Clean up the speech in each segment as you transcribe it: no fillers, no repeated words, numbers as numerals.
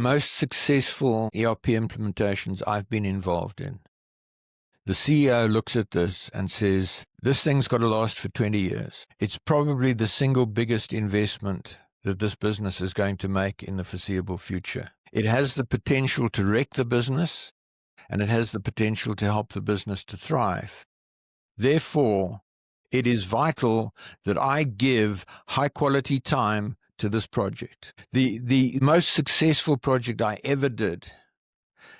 most successful ERP implementations I've been involved in, the CEO looks at this and says, this thing's got to last for 20 years. It's probably the single biggest investment that this business is going to make in the foreseeable future. It has the potential to wreck the business, and it has the potential to help the business to thrive. Therefore, it is vital that I give high-quality time to this project. The most successful project I ever did,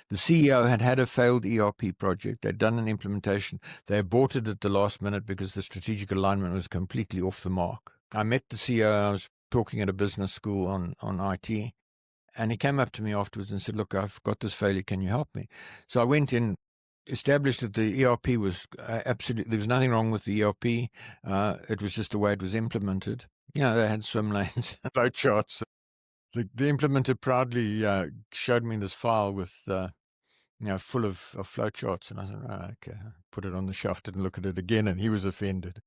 the CEO had a failed ERP project. They'd done an implementation. They aborted it at the last minute because the strategic alignment was completely off the mark. I met the CEO. I was talking at a business school on IT, and he came up to me afterwards and said, look, I've got this failure. Can you help me? So I went in, established that the ERP was absolutely, there was nothing wrong with the ERP. It was just the way it was implemented. They had swim lanes, flow charts. The implementer proudly showed me this file with, full of flow charts. And I said, okay, put it on the shelf, didn't look at it again. And he was offended.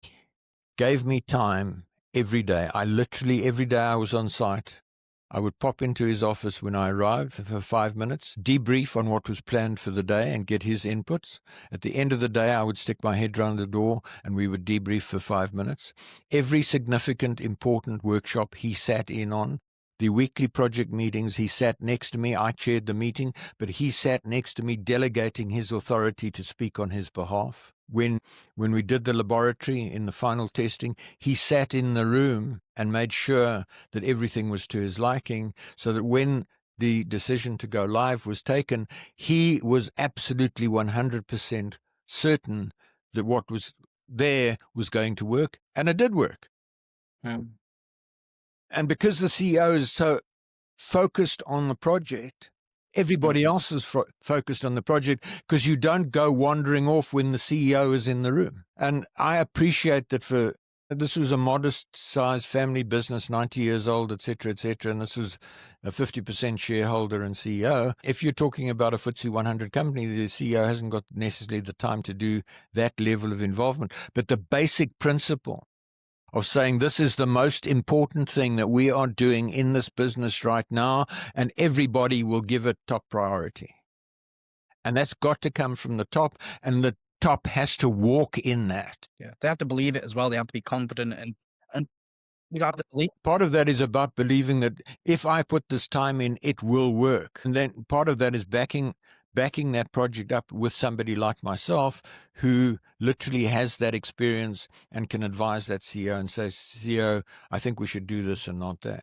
Gave me time every day. Every day I was on site. I would pop into his office when I arrived for 5 minutes, debrief on what was planned for the day and get his inputs. At the end of the day, I would stick my head round the door and we would debrief for 5 minutes. Every significant, important workshop he sat in on. The weekly project meetings, he sat next to me. I chaired the meeting, but he sat next to me, delegating his authority to speak on his behalf. When we did the laboratory in the final testing, he sat in the room and made sure that everything was to his liking, so that when the decision to go live was taken, he was absolutely 100% certain that what was there was going to work, and it did work. And because the CEO is so focused on the project, everybody else is focused on the project, because you don't go wandering off when the CEO is in the room. And I appreciate that this was a modest-sized family business, 90 years old, et cetera, and this was a 50% shareholder and CEO. If you're talking about a FTSE 100 company, the CEO hasn't got necessarily the time to do that level of involvement. But the basic principle of saying this is the most important thing that we are doing in this business right now, and everybody will give it top priority. And that's got to come from the top, and the top has to walk in that. Yeah, they have to believe it as well. They have to be confident, and you have to believe. Part of that is about believing that if I put this time in, it will work. And then part of that is backing that project up with somebody like myself, who literally has that experience and can advise that CEO and say, CEO, I think we should do this and not that.